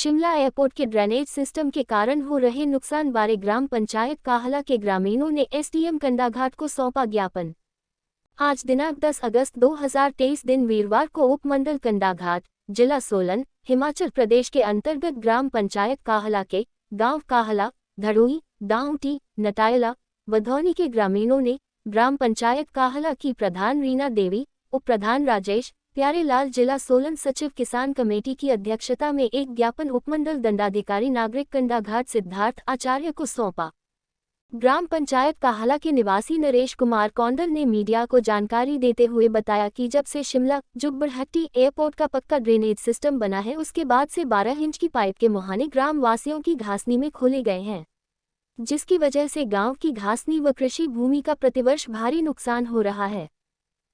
Shimla airport के drainage system के कारण हो रहे नुकसान बारे ग्राम पंचायत काहला के ग्रामीणों ने एसडीएम कंडाघाट को सौंपा ज्ञापन। आज दिनांक 10 अगस्त 2023 दिन वीरवार को उपमंडल कंडाघाट, जिला सोलन, हिमाचल प्रदेश के अंतर्गत ग्राम पंचायत काहला के गांव काहला, धड़ोई, दाऊटी, नटायला, वधौनी के ग्रामीणों ने ग्राम पंचायत काहला की प्रधान रीना देवी, उप प्रधान राजेश प्यारेलाल, जिला सोलन सचिव किसान कमेटी की अध्यक्षता में एक ज्ञापन उपमंडल दंडाधिकारी नागरिक कंडाघाट सिद्धार्थ आचार्य को सौंपा। ग्राम पंचायत काहला के निवासी नरेश कुमार कौंडल ने मीडिया को जानकारी देते हुए बताया कि जब से शिमला जुब्बड़हट्टी एयरपोर्ट का पक्का ड्रेनेज सिस्टम बना है, उसके बाद से 12 इंच की पाइप के मुहाने ग्राम वासियों की घासनी में खोले गए हैं, जिसकी वजह से गांव की घासनी व कृषि भूमि का प्रतिवर्ष भारी नुकसान हो रहा है।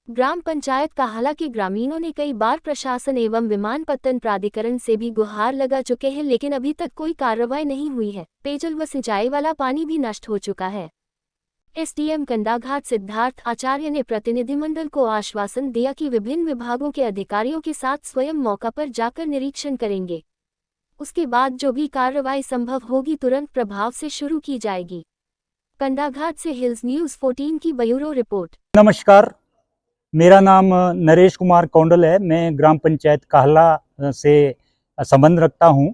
ग्राम पंचायत काहला के ग्रामीणों ने कई बार प्रशासन एवं विमानपत्तन प्राधिकरण से भी गुहार लगा चुके हैं, लेकिन अभी तक कोई कार्रवाई नहीं हुई है। पेयजल व सिंचाई वाला पानी भी नष्ट हो चुका है। एसडीएम कंडाघाट सिद्धार्थ आचार्य ने प्रतिनिधिमंडल को आश्वासन दिया कि विभिन्न विभागों के अधिकारियों के साथ स्वयं मौका पर जाकर निरीक्षण करेंगे। उसके बाद जो भी कार्रवाई संभव होगी तुरंत प्रभाव से शुरू की जाएगी। कंडाघाट से हिल्स न्यूज़ 14 की ब्यूरो रिपोर्ट। नमस्कार, मेरा नाम नरेश कुमार कौंडल है। मैं ग्राम पंचायत काहला से संबंध रखता हूं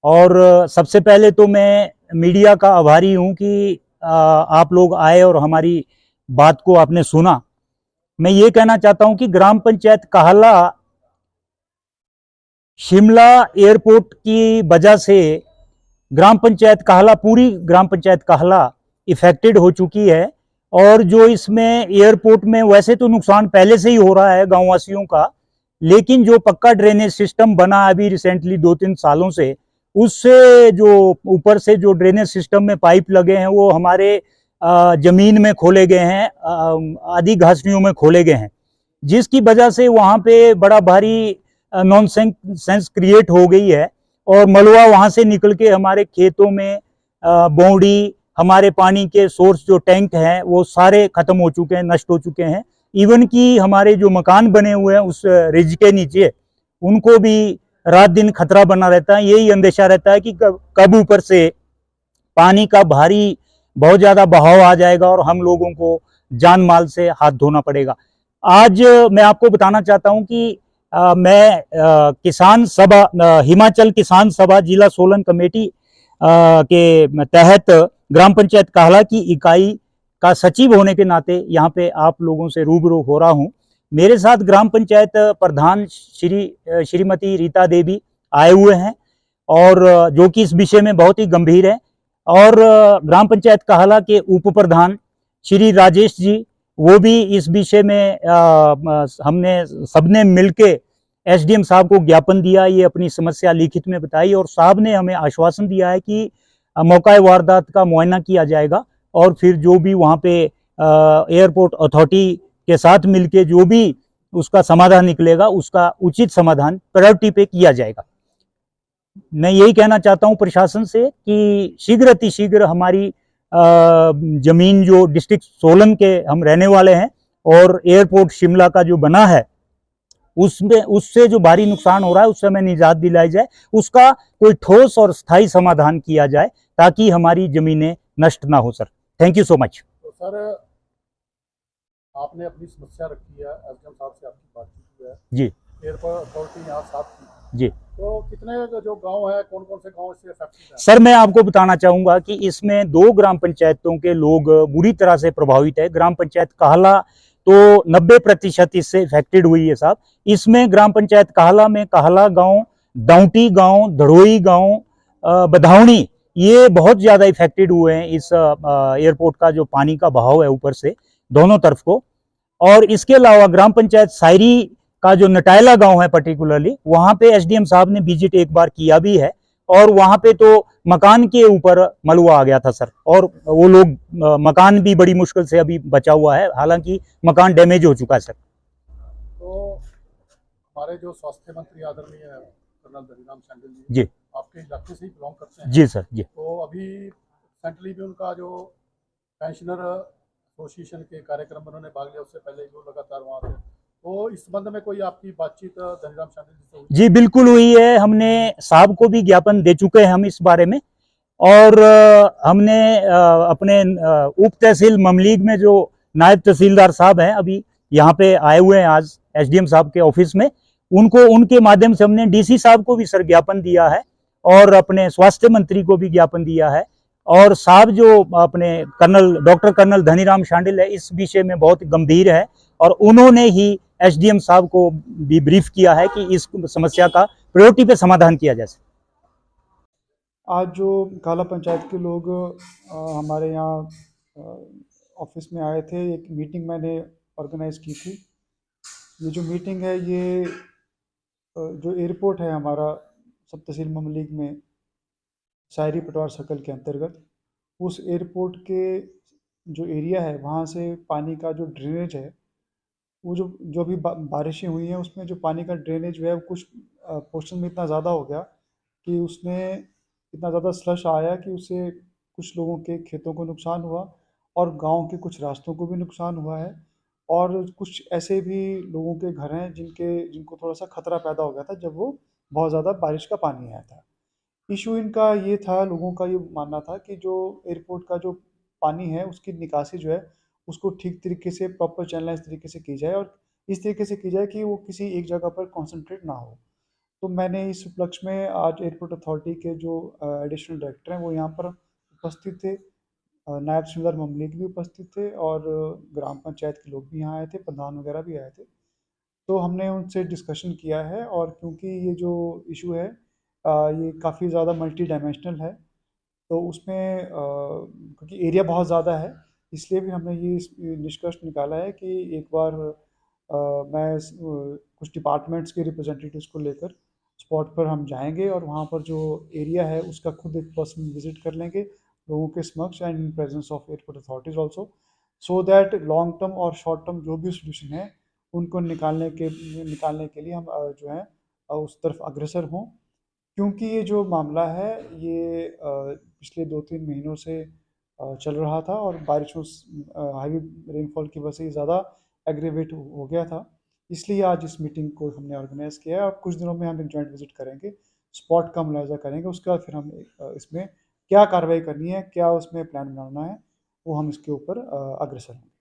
और सबसे पहले तो मैं मीडिया का आभारी हूं कि आप लोग आए और हमारी बात को आपने सुना। मैं ये कहना चाहता हूं कि ग्राम पंचायत काहला शिमला एयरपोर्ट की वजह से ग्राम पंचायत काहला, पूरी ग्राम पंचायत काहला इफेक्टेड हो चुकी है। और जो इसमें एयरपोर्ट में वैसे तो नुकसान पहले से ही हो रहा है गांव वासियों का, लेकिन जो पक्का ड्रेनेज सिस्टम बना अभी रिसेंटली 2-3 सालों से, उससे जो ऊपर से जो ड्रेनेज सिस्टम में पाइप लगे हैं वो हमारे जमीन में खोले गए हैं, आधी घासनियों में खोले गए हैं, जिसकी वजह से वहां पे बड़ा भारी नॉनसेंस क्रिएट हो गई है। और मलबा वहां से निकल के हमारे खेतों में, बोंडी, हमारे पानी के सोर्स जो टैंक हैं वो सारे खत्म हो चुके हैं, नष्ट हो चुके हैं। इवन कि हमारे जो मकान बने हुए हैं उस रिज के नीचे, उनको भी रात दिन खतरा बना रहता है। यही अंदेशा रहता है कि कब ऊपर से पानी का भारी बहुत ज्यादा बहाव आ जाएगा और हम लोगों को जान माल से हाथ धोना पड़ेगा। आज मैं आपको बताना चाहता हूं कि मैं किसान सभा, हिमाचल किसान सभा जिला सोलन कमेटी के तहत ग्राम पंचायत काहला की इकाई का सचिव होने के नाते यहाँ पे आप लोगों से रूबरू हो रहा हूँ। मेरे साथ ग्राम पंचायत प्रधान श्रीमती रीता देवी आए हुए हैं और जो कि इस विषय में बहुत ही गंभीर है। और ग्राम पंचायत काहला के उप प्रधान श्री राजेश जी, वो भी इस विषय में हमने सबने मिलके एसडीएम साहब को ज्ञापन दिया, ये अपनी समस्या लिखित में बताई और साहब ने हमें आश्वासन दिया है कि मौका वारदात का मुआयना किया जाएगा और फिर जो भी वहाँ पे एयरपोर्ट अथॉरिटी के साथ मिलके जो भी उसका समाधान निकलेगा उसका उचित समाधान प्रायोरिटी पे किया जाएगा। मैं यही कहना चाहता हूँ प्रशासन से कि शीघ्र अतिशीघ्र हमारी जमीन, जो डिस्ट्रिक्ट सोलन के हम रहने वाले हैं, और एयरपोर्ट शिमला का जो बना है उसमें उससे जो भारी नुकसान हो रहा है उससे हमें निजात दिलाई जाए, उसका कोई ठोस और स्थायी समाधान किया जाए ताकि हमारी जमीनें नष्ट ना हो। Sir, thank you so much. तो सर, आपने अपनी समस्या रखी है, एसडीएम साहब से आपकी बातचीत है जी, एयरपोर्ट अथॉरिटी यहाँ साथ की जी, तो कितने जो गांव है, कौन कौन से गांव इससे अफेक्टेड है? सर, मैं आपको बताना चाहूंगा कि इसमें 2 ग्राम पंचायतों के लोग बुरी तरह से प्रभावित है। ग्राम पंचायत काहला तो 90% इससे इफेक्टेड हुई है साहब। इसमें ग्राम पंचायत काहला में काहला गांव, दाऊटी गांव, धड़ोई गांव, बधावनी, ये बहुत ज्यादा इफेक्टेड हुए हैं इस एयरपोर्ट का जो पानी का बहाव है ऊपर से दोनों तरफ को। और इसके अलावा ग्राम पंचायत सायरी का जो नटायला गांव है पर्टिकुलरली, वहां पे एसडीएम साहब ने विजिट एक बार किया भी है और वहां पे तो मकान के ऊपर मलबा आ गया था सर, और वो लोग मकान भी बड़ी मुश्किल से अभी बचा हुआ है, हालांकि मकान डैमेज हो चुका है सर। तो हमारे जो स्वास्थ्य मंत्री आदरणीय कर्नल दलीराम शांडिल जी, आपके इलाके से ही बिलोंग करते हैं। जी सर, जी। तो अभी रिसेंटली भी उनका जो पेंशनर एसोसिएशन के कार्यक्रम में उन्होंने भाग लिया, उससे पहले जो लगातार वहाँ थे, तो इस संबंध में कोई आपकी बातचीत धनीराम शांडिल जी से हुई? जी बिल्कुल हुई है। हमने साहब को भी ज्ञापन दे चुके हैं हम इस बारे में। और हमने अपने उप तहसील ममलीग में जो नायब तहसीलदार साहब हैं अभी यहाँ पे आए हुए हैं आज एसडीएम साहब के ऑफिस में, उनके माध्यम से हमने डीसी साहब को भी सर ज्ञापन दिया है और अपने स्वास्थ्य मंत्री को भी ज्ञापन दिया है। और साहब जो अपने डॉक्टर कर्नल धनीराम शांडिल है इस विषय में बहुत गंभीर है और उन्होंने ही एसडीएम साहब को भी ब्रीफ किया है कि इस समस्या का प्रायोरिटी पे समाधान किया जाए। आज जो काला पंचायत के लोग हमारे यहाँ ऑफिस में आए थे, एक मीटिंग मैंने ऑर्गेनाइज की थी। ये जो मीटिंग है ये जो एयरपोर्ट है हमारा सब तहसील ममलीग में शायरी पटवार सर्कल के अंतर्गत, उस एयरपोर्ट के जो एरिया है वहाँ से पानी का जो ड्रेनेज है, वो जो भी बारिशें हुई हैं उसमें जो पानी का ड्रेनेज है वो कुछ पोर्शन में इतना ज़्यादा हो गया कि उसमें इतना ज़्यादा स्लश आया कि उससे कुछ लोगों के खेतों को नुकसान हुआ और गांव के कुछ रास्तों को भी नुकसान हुआ है। और कुछ ऐसे भी लोगों के घर हैं जिनको थोड़ा सा खतरा पैदा हो गया था जब वो बहुत ज़्यादा बारिश का पानी आया था। इशू इनका ये था, लोगों का ये मानना था कि जो एयरपोर्ट का जो पानी है उसकी निकासी जो है उसको ठीक तरीके से प्रॉपर चैनलाइज तरीके से की जाए और इस तरीके से की जाए कि वो किसी एक जगह पर कॉन्सेंट्रेट ना हो। तो मैंने इस उपलक्ष्य में आज एयरपोर्ट अथॉरिटी के जो एडिशनल डायरेक्टर हैं वो यहाँ पर उपस्थित थे, नायब तहसीलदार ममलीग भी उपस्थित थे और ग्राम पंचायत के लोग भी यहाँ आए थे, प्रधान वगैरह भी आए थे। तो हमने उनसे डिस्कशन किया है और क्योंकि ये जो इशू है ये काफ़ी ज़्यादा मल्टी डायमेंशनल है, तो उसमें क्योंकि एरिया बहुत ज़्यादा है इसलिए भी हमने ये निष्कर्ष निकाला है कि एक बार मैं कुछ डिपार्टमेंट्स के रिप्रेजेंटेटिव्स को लेकर स्पॉट पर हम जाएंगे और वहाँ पर जो एरिया है उसका खुद एक पर्सनल विजिट कर लेंगे लोगों के समक्ष and in presence of airport authorities also, so that long term और शॉर्ट टर्म जो भी सोल्यूशन है उनको निकालने के लिए हम जो है उस तरफ अग्रसर हों। क्योंकि ये जो मामला है ये पिछले 2-3 महीनों से चल रहा था और बारिशों हैवी रेनफॉल की वजह से ज़्यादा एग्रेवेट हो गया था, इसलिए आज इस मीटिंग को हमने ऑर्गेनाइज़ किया है और कुछ दिनों में हम एक जॉइंट विजिट करेंगे, स्पॉट का मुलायजा करेंगे, उसके बाद फिर हम इसमें क्या कार्रवाई करनी है, क्या उसमें प्लान बनाना है, वो हम इसके ऊपर अग्रसर होंगे।